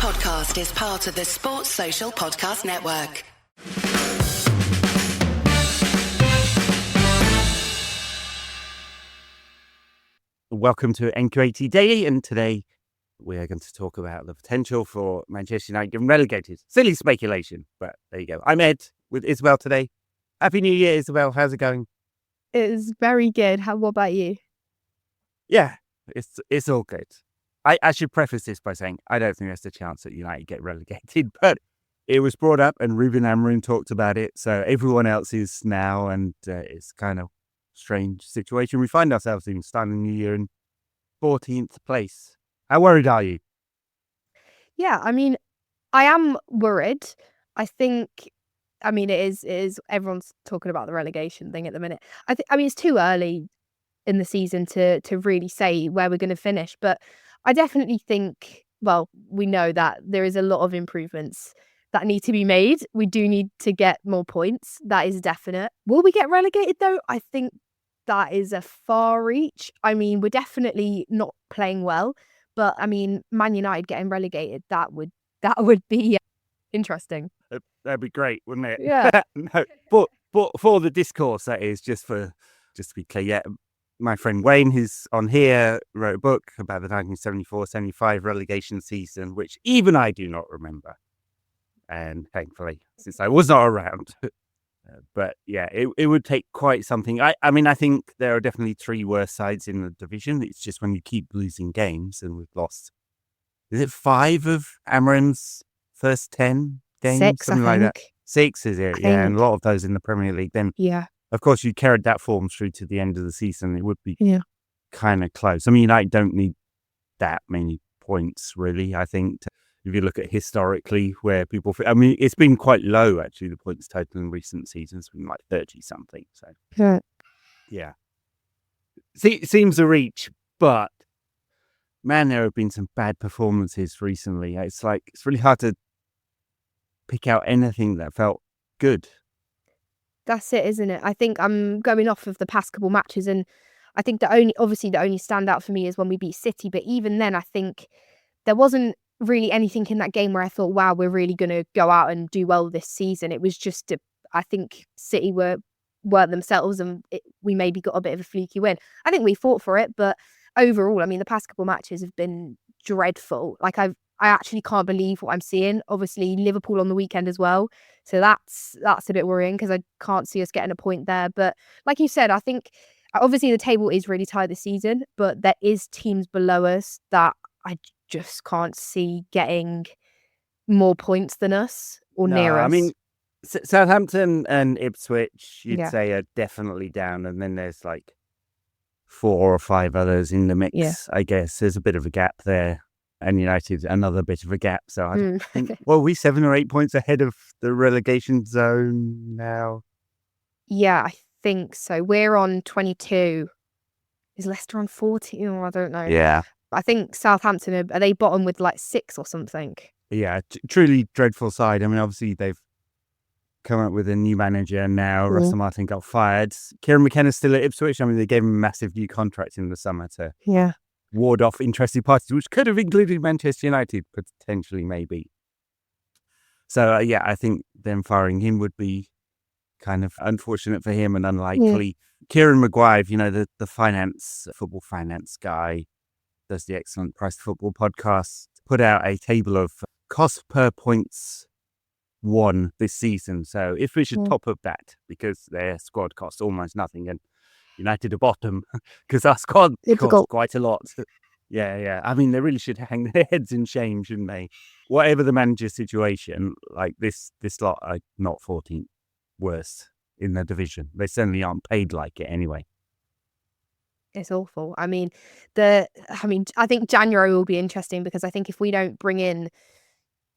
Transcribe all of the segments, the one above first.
podcast is part of the Sports Social Podcast Network. Welcome to NQ80 Daily, and today we are going to talk about the potential for Manchester United getting relegated. Silly speculation, but there you go. I'm Ed with Isabel today. Happy New Year, Isabel. How's it going? It's very good. What about you? Yeah, it's all good. I should preface this by saying I don't think there's a chance that United get relegated, but it was brought up and Ruben Amorim talked about it, so everyone else is now, and it's kind of strange situation we find ourselves in, starting the new year in 14th place. How worried are you? Yeah, I mean, I am worried. I think, it is everyone's talking about the relegation thing at the minute. It's too early in the season to really say where we're going to finish, but I definitely think, we know that there is a lot of improvements that need to be made. We do need to get more points. That is definite. Will we get relegated though? I think that is a far reach. We're definitely not playing well, but Man United getting relegated, that would be interesting. That'd be great, wouldn't it? Yeah. No, but for the discourse, that is, just to be clear, yeah, my friend Wayne, who's on here, wrote a book about the 1974-75 relegation season, which even I do not remember. And thankfully, since I was not around. But yeah, it would take quite something. I think there are definitely three worse sides in the division. It's just when you keep losing games, and we've lost, is it 5 of Amorim's first 10 games? 6, something I like think. that. 6, is it? Yeah, and a lot of those in the Premier League. Then, yeah, of course, you carried that form through to the end of the season. It would be kind of close. United don't need that many points, really, I think. If you look at historically where people, it's been quite low, actually, the points total in recent seasons, been like 30 something. So, yeah. Seems a reach, but man, there have been some bad performances recently. It's really hard to pick out anything that felt good. That's it, isn't it? I think I'm going off of the past couple matches, and I think the only standout for me is when we beat City. But even then, I think there wasn't really anything in that game where I thought, wow, we're really going to go out and do well this season. It was just, I think City weren't themselves, and we maybe got a bit of a fluky win. I think we fought for it, but overall, the past couple matches have been dreadful. I actually can't believe what I'm seeing. Obviously, Liverpool on the weekend as well. So that's a bit worrying because I can't see us getting a point there. But like you said, I think obviously the table is really tight this season, but there is teams below us that I just can't see getting more points than us or near us. Southampton and Ipswich, you'd say, are definitely down, and then there's 4 or 5 others in the mix. I guess there's a bit of a gap there, and United another bit of a gap. So I don't think, we 7 or 8 points ahead of the relegation zone now. Yeah, I think so. We're on 22. Is Leicester on 40? Oh, I don't know. Yeah. I think Southampton, are they bottom with 6 or something? Yeah, truly dreadful side. Obviously they've come up with a new manager now. Russell Martin got fired. Kieran McKenna's still at Ipswich. They gave him a massive new contract in the summer to ward off interested parties, which could have included Manchester United, potentially, maybe. So, I think them firing him would be kind of unfortunate for him and unlikely. Kieran Maguire, the football finance guy, does the excellent Price Football podcast, put out a table of cost per points won this season. So if we should top up that, because their squad costs almost nothing, and United are bottom because our squad costs quite a lot. Yeah. They really should hang their heads in shame, shouldn't they? Whatever the manager's situation, this lot are not 14th worst in the division. They certainly aren't paid like it anyway. It's awful. I think January will be interesting because I think if we don't bring in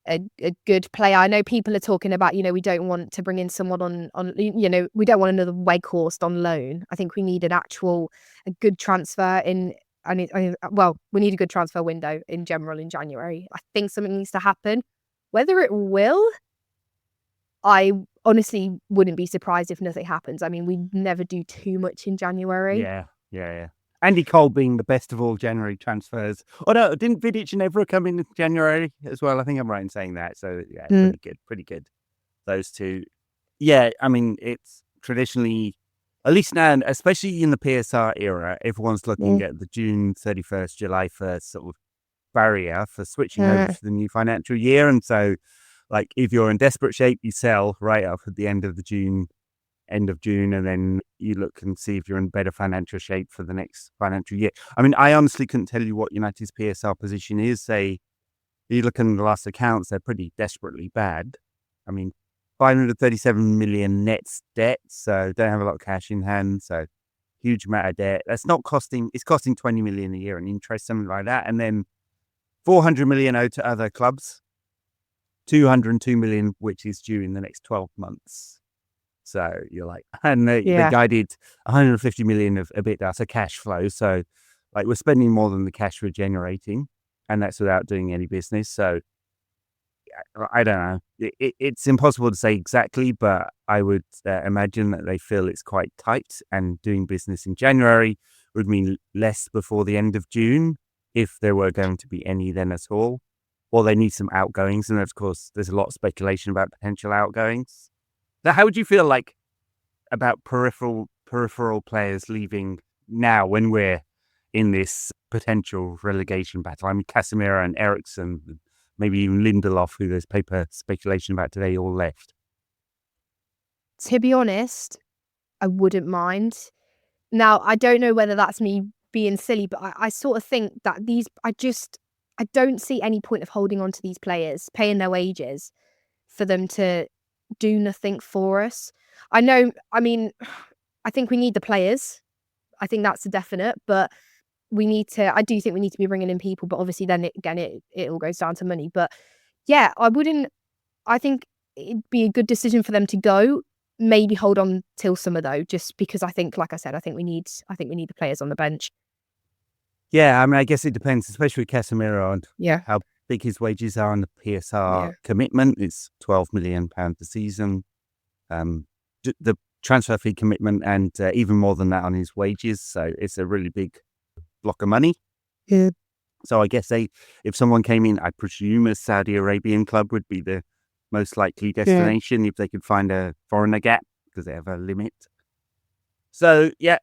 a good player, I know people are talking about, we don't want to bring in someone on we don't want another Weghorst on loan. I think we need a good transfer in. We need a good transfer window in general in January. I think something needs to happen. Whether it will, I honestly wouldn't be surprised if nothing happens. We never do too much in January. Yeah. Andy Cole being the best of all January transfers. Oh no, didn't Vidic and Evra come in January as well? I think I'm right in saying that. So yeah, pretty good. Those two. Yeah, I mean, it's traditionally, at least now, especially in the PSR era, everyone's looking at the June 31st, July 1st sort of barrier for switching over to the new financial year. And so, like, if you're in desperate shape, you sell right up at the end of June, and then you look and see if you're in better financial shape for the next financial year. I mean, I honestly couldn't tell you what United's PSR position is. Say, you look in the last accounts, they're pretty desperately bad. I mean, 537 million net debt, so don't have a lot of cash in hand, so huge amount of debt. It's costing 20 million a year in interest, something like that, and then 400 million owed to other clubs, 202 million, which is due in the next 12 months. So you're like, and they guided 150 million of EBITDA, so cash flow. So like we're spending more than the cash we're generating, and that's without doing any business. So I don't know. It's impossible to say exactly, but I would imagine that they feel it's quite tight, and doing business in January would mean less before the end of June, if there were going to be any then at all. Or they need some outgoings, and of course, there's a lot of speculation about potential outgoings. So how would you feel like about peripheral players leaving now when we're in this potential relegation battle? I mean, Casemiro and Eriksen, maybe even Lindelof, who there's paper speculation about today, all left. To be honest, I wouldn't mind. Now, I don't know whether that's me being silly, but I sort of think that I don't see any point of holding on to these players, paying their wages for them to do nothing for us. I think we need the players. I think that's a definite, but I do think we need to be bringing in people, but obviously then it all goes down to money. But yeah, I think it'd be a good decision for them to go. Maybe hold on till summer though, just because I think, like I said, I think we need the players on the bench. Yeah, I mean, I guess it depends, especially with Casemiro, and how big his wages are on the PSR commitment. It's £12 million a season. The transfer fee commitment, and even more than that on his wages. So it's a really big block of money. Yeah. So I guess if someone came in, I presume a Saudi Arabian club would be the most likely destination if they could find a foreigner gap, because they have a limit. So yeah,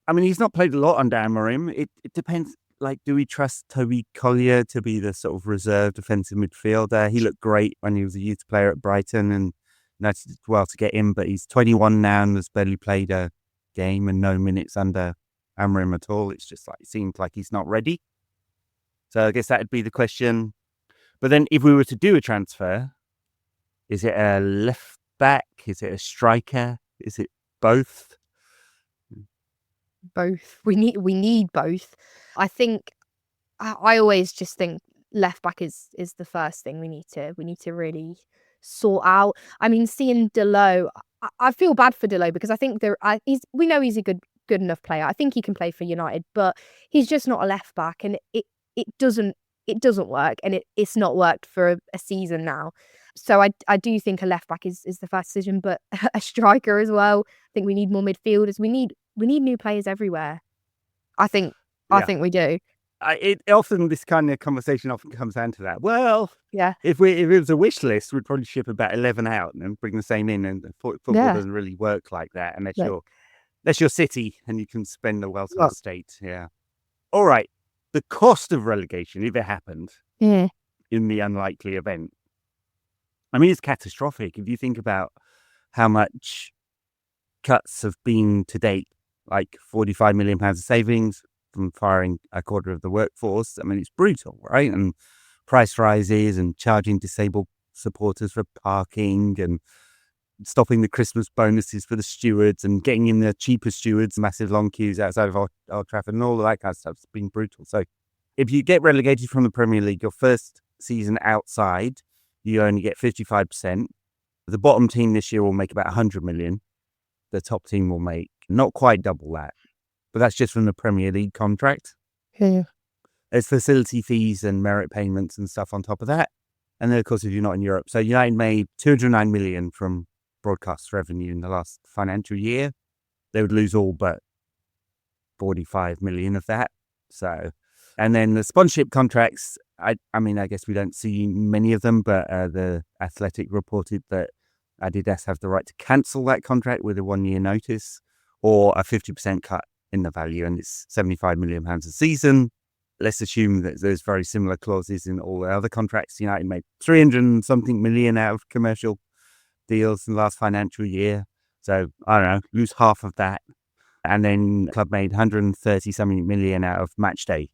I mean, he's not played a lot under Amorim. It depends. Like, do we trust Toby Collier to be the sort of reserve defensive midfielder? He looked great when he was a youth player at Brighton, and United did well to get him, but he's 21 now and has barely played a game and no minutes under Amorim at all. It's just like, it seems like he's not ready. So I guess that would be the question. But then if we were to do a transfer, is it a left back? Is it a striker? Is it both? Both. We need both. I think I always just think left back is the first thing we need to really sort out. I mean, seeing Delot, I feel bad for Delot, because I think we know he's a good enough player. I think he can play for United, but he's just not a left back, and it doesn't work, and it's not worked for a season now. So I do think a left back is the first decision, but a striker as well. I think we need more midfielders. We need new players everywhere. I think we do. This kind of conversation often comes down to that. Well, yeah. If it was a wish list, we'd probably ship about 11 out and then bring the same in. And football doesn't really work like that unless you're City and you can spend the wealth of the state. Yeah. All right. The cost of relegation, if it happened, in the unlikely event, I mean, it's catastrophic. If you think about how much cuts have been to date, like £45 million of savings from firing a quarter of the workforce. I mean, it's brutal, right? And price rises and charging disabled supporters for parking and stopping the Christmas bonuses for the stewards and getting in the cheaper stewards, massive long queues outside of Old Trafford and all of that kind of stuff. It's been brutal. So if you get relegated from the Premier League, your first season outside, you only get 55%. The bottom team this year will make about 100 million. The top team will make not quite double that, but that's just from the Premier League contract. Yeah. There's facility fees and merit payments and stuff on top of that. And then, of course, if you're not in Europe. So United made 209 million from broadcast revenue in the last financial year. They would lose all but 45 million of that. So, and then the sponsorship contracts, I mean, I guess we don't see many of them, but the Athletic reported that Adidas have the right to cancel that contract with a 1-year notice or a 50% cut in the value, and it's £75 million a season. Let's assume that there's very similar clauses in all the other contracts. United made 300 and something million out of commercial deals in the last financial year. So, I don't know, lose half of that. And then the club made 130 something million out of match day.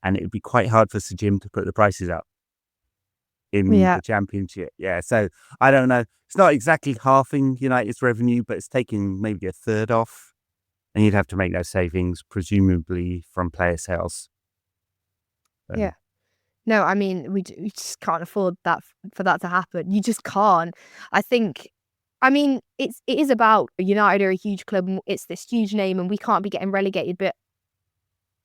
And it would be quite hard for Sir Jim to put the prices up in the Championship. Yeah, so I don't know. It's not exactly halving United's revenue, but it's taking maybe a third off. And you'd have to make those savings, presumably from player sales. Yeah. No, I mean, we just can't afford that for that to happen. You just can't. I think, I mean, it is about United are a huge club. And it's this huge name and we can't be getting relegated. But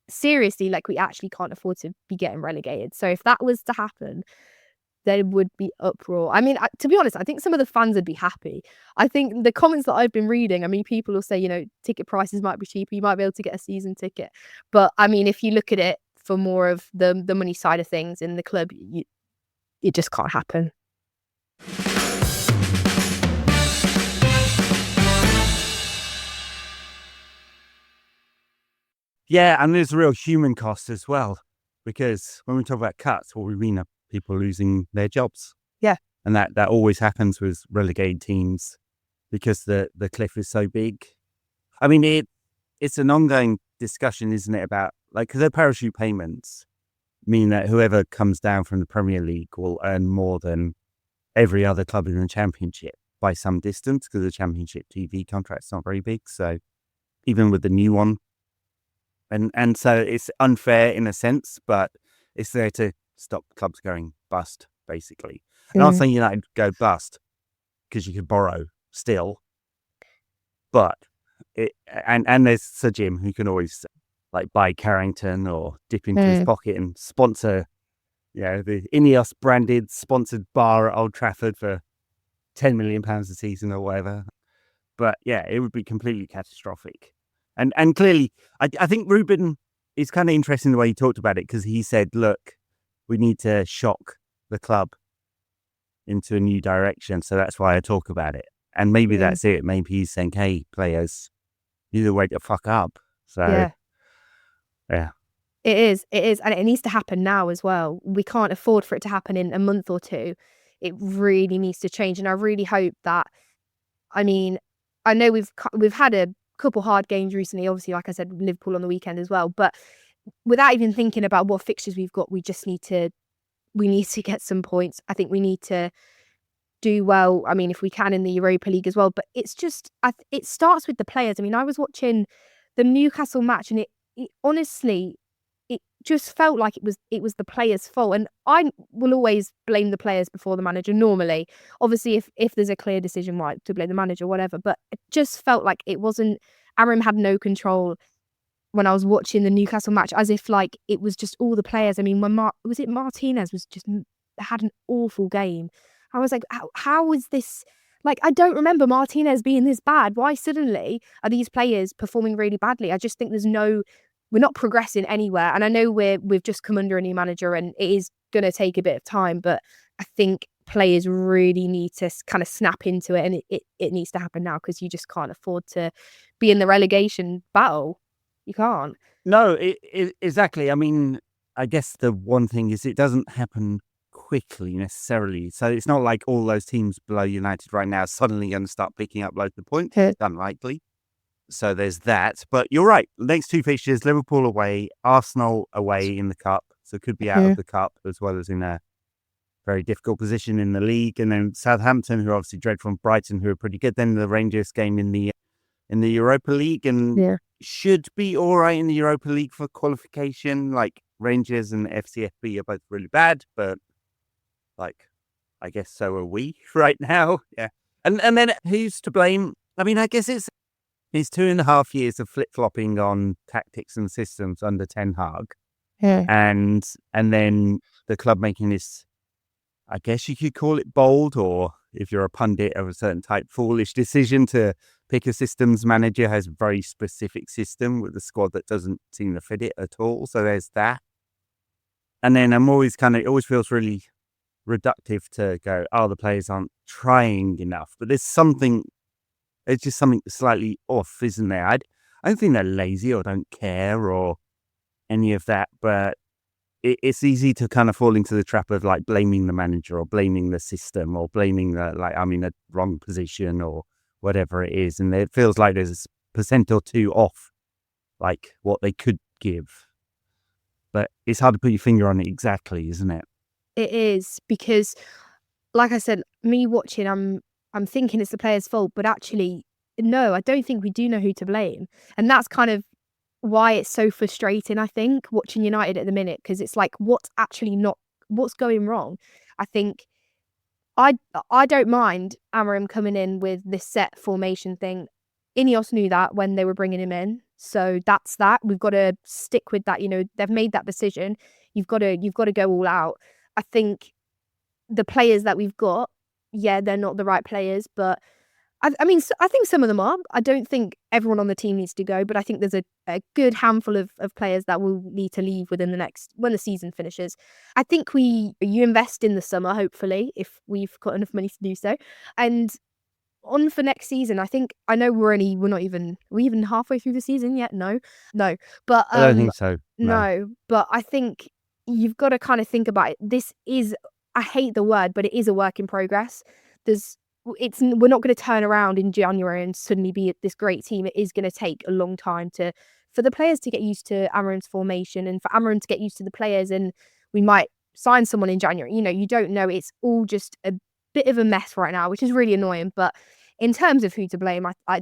seriously, like we actually can't afford to be getting relegated. So if that was to happen, there would be uproar. I mean, to be honest, I think some of the fans would be happy. I think the comments that I've been reading, I mean, people will say, you know, ticket prices might be cheaper. You might be able to get a season ticket. But I mean, if you look at it for more of the money side of things in the club, it just can't happen. Yeah, and there's a real human cost as well, because when we talk about cuts, what we mean are people losing their jobs. Yeah. And that always happens with relegated teams because the cliff is so big. I mean, it's an ongoing discussion, isn't it, about, like, because their parachute payments mean that whoever comes down from the Premier League will earn more than every other club in the Championship by some distance, because the Championship TV contract's not very big. So even with the new one, and so it's unfair in a sense, but it's there to stop clubs going bust, basically. And I'm not saying United go bust because you could borrow still, but and there's Sir Jim who can always like buy Carrington or dip into his pocket and sponsor, the Ineos branded sponsored bar at Old Trafford for £10 million a season or whatever. But yeah, it would be completely catastrophic. And clearly, I think Ruben is kind of interesting the way he talked about it, because he said, look, we need to shock the club into a new direction. So that's why I talk about it. And maybe that's it. Maybe he's saying, hey, players, you need to wake the fuck up. So, yeah. It is. And it needs to happen now as well. We can't afford for it to happen in a month or two. It really needs to change. And I really hope that, I mean, I know we've had a couple hard games recently, obviously, like I said, Liverpool on the weekend as well, but without even thinking about what fixtures we've got, we need to get some points. I think we need to do well, I mean, if we can, in the Europa League as well, but it's just, it starts with the players. I mean, I was watching the Newcastle match and it honestly, it just felt like it was the players' fault. And I will always blame the players before the manager normally. Obviously, if there's a clear decision, right, to blame the manager, whatever. But it just felt like it wasn't, Amorim had no control when I was watching the Newcastle match, as if like it was just all the players. I mean, when Martinez was just had an awful game. I was like, how is this? Like, I don't remember Martinez being this bad. Why suddenly are these players performing really badly? I just think we're not progressing anywhere. And I know we've just come under a new manager and it is going to take a bit of time, but I think players really need to kind of snap into it, and it needs to happen now, because you just can't afford to be in the relegation battle. You can't. No, exactly. I mean, I guess the one thing is it doesn't happen quickly necessarily. So it's not like all those teams below United right now suddenly going to start picking up loads of points. It's unlikely. So there's that. But you're right. Next two fixtures, Liverpool away, Arsenal away in the Cup. So it could be out of the Cup as well as in a very difficult position in the league. And then Southampton, who are obviously dreadful, from Brighton, who are pretty good. Then the Rangers game in the Europa League, and should be all right in the Europa League for qualification. Like Rangers and FCFB are both really bad, but like, I guess so are we right now. Yeah. And then who's to blame? I mean, I guess it's 2.5 years of flip-flopping on tactics and systems under Ten Hag. Yeah. And then the club making this, I guess you could call it bold, or if you're a pundit of a certain type, foolish decision to pick a systems manager, has a very specific system with a squad that doesn't seem to fit it at all. So there's that. And then it always feels really reductive to go, the players aren't trying enough. But there's just something slightly off, isn't there? I don't think they're lazy or don't care or any of that, but it's easy to kind of fall into the trap of like blaming the manager or blaming the system or blaming the wrong position or whatever it is. And it feels like there's a % or two off like what they could give. But it's hard to put your finger on it exactly, isn't it? It is, because like I said, me watching, I'm thinking it's the players' fault, but actually, no, I don't think we do know who to blame. And that's kind of why it's so frustrating, I think, watching United at the minute, because it's like, what's going wrong? I think I don't mind Amorim coming in with this set formation thing. Ineos knew that when they were bringing him in. So that's that. We've got to stick with that. They've made that decision. You've got to go all out. I think the players that we've got, yeah, they're not the right players, but I mean, I think some of them are. I don't think everyone on the team needs to go, but I think there's a good handful of players that will need to leave when the season finishes. I think you invest in the summer, hopefully, if we've got enough money to do so. And on for next season, I know we're not even halfway through the season yet. No. But I don't think so. No, but I think you've got to kind of think about it. This is, I hate the word, but it is a work in progress. We're not going to turn around in January and suddenly be this great team. It is going to take a long time for the players to get used to Amorim's formation and for Amorim to get used to the players. And we might sign someone in January. You don't know. It's all just a bit of a mess right now, which is really annoying. But in terms of who to blame, I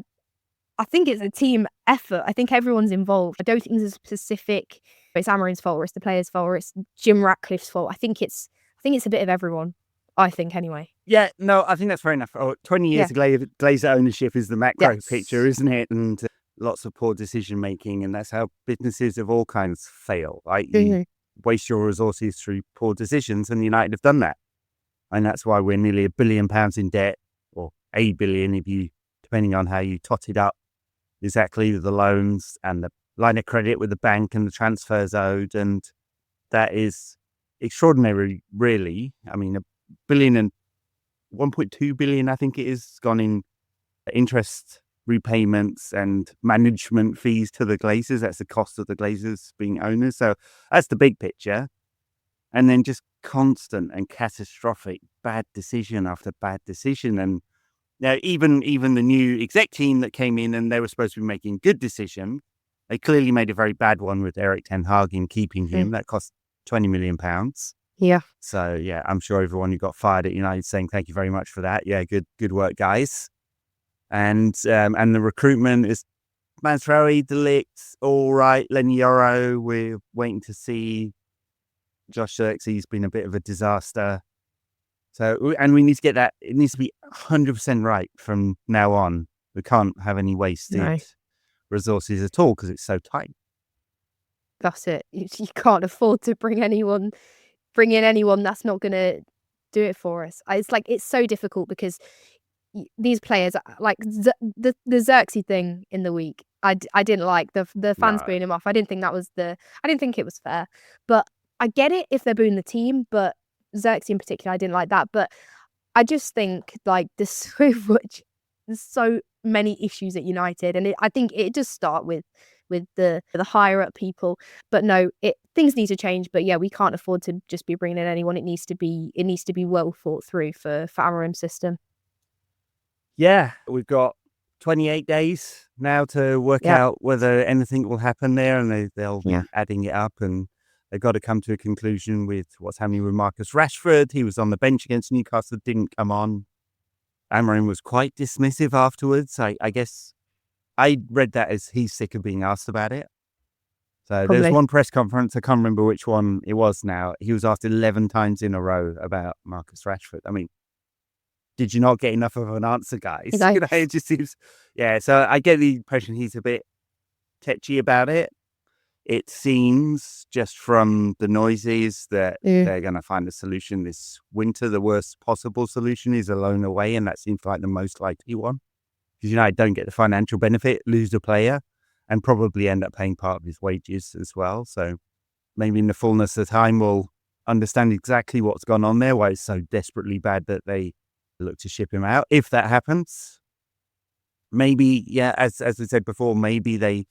think it's a team effort. I think everyone's involved. I don't think there's a specific, it's Amorim's fault or it's the players' fault or it's Jim Ratcliffe's fault. I think it's a bit of everyone. I think anyway. Yeah, no, I think that's fair enough. 20 years of Glazer ownership is the macro picture, isn't it? And lots of poor decision making, and that's how businesses of all kinds fail. Right? You waste your resources through poor decisions, and United have done that. And that's why we're nearly £1 billion in debt, or £1 billion if you, depending on how you tot it up, exactly, with the loans and the line of credit with the bank and the transfers owed. And that is extraordinary, really. I mean, $1.2 billion, I think it is, gone in interest repayments and management fees to the Glazers. That's the cost of the Glazers being owners. So that's the big picture. And then just constant and catastrophic bad decision after bad decision. And now even the new exec team that came in and they were supposed to be making good decision, they clearly made a very bad one with Erik ten Hag in keeping him. That cost £20 million. Yeah. So yeah, I'm sure everyone who got fired at United saying thank you very much for that. Yeah, good work, guys. And the recruitment is Mazraoui, De Ligt, all right. Lenny Yoro, we're waiting to see. Josh Xerxes been a bit of a disaster. So, and we need to get that. It needs to be 100% right from now on. We can't have any wasted resources at all because it's so tight. That's it. You can't afford to bring in anyone that's not going to do it for us. It's so difficult because these players, like the Xerxes thing in the week, I didn't like the fans booing him off. I didn't think it was fair. But I get it if they're booing the team, but Xerxes in particular, I didn't like that. But I just think there's so many issues at United, and I think it does start with the higher up people. But no, things need to change. But yeah, we can't afford to just be bringing in anyone. It needs to be well thought through for Amorim's system. Yeah, we've got 28 days now to work out whether anything will happen there, and they'll be adding it up, and they've got to come to a conclusion with what's happening with Marcus Rashford. He was on the bench against Newcastle, didn't come on. Amorim was quite dismissive afterwards. I guess I read that as he's sick of being asked about it. So there's one press conference, I can't remember which one it was now. He was asked 11 times in a row about Marcus Rashford. I mean, did you not get enough of an answer, guys? It just seems, so I get the impression he's a bit tetchy about it. It seems just from the noises that they're going to find a solution this winter. The worst possible solution is a loan away, and that seems like the most likely one. because United don't get the financial benefit, lose a player, and probably end up paying part of his wages as well. So maybe in the fullness of time, we'll understand exactly what's gone on there, why it's so desperately bad that they look to ship him out. If that happens, maybe, yeah, as I said before, maybe they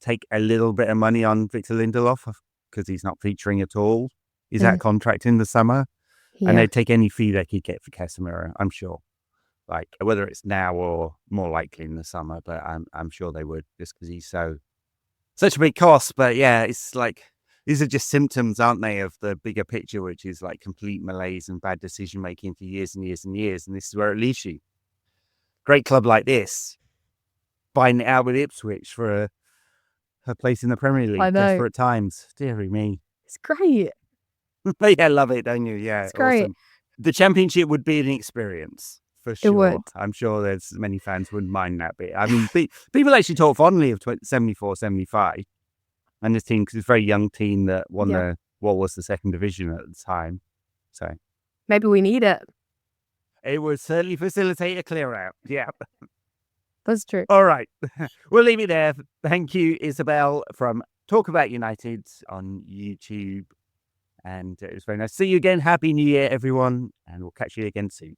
take a little bit of money on Victor Lindelof because he's not featuring at all. He's out of contract in the summer. Yeah. And they'd take any fee they could get for Casemiro, I'm sure. Like, whether it's now or more likely in the summer, but I'm sure they would, just because he's such a big cost. But yeah, it's like, these are just symptoms, aren't they, of the bigger picture, which is like complete malaise and bad decision making for years and years and years. And this is where it leaves you. Great club like this, buying it out with Ipswich for a place in the Premier League. I know. Desperate times. Deary me. It's great. Yeah, love it, don't you? Yeah, It's great. Awesome. The Championship would be an experience, for sure. It would. I'm sure there's many fans wouldn't mind that bit. I mean, people actually talk fondly of 74, 75. And this team, because it's a very young team that won what was the second division at the time. So maybe we need it. It would certainly facilitate a clear out. Yeah. That's true. All right. We'll leave it there. Thank you, Isabel, from Talk About United on YouTube. And it was very nice to see you again. Happy New Year, everyone. And we'll catch you again soon.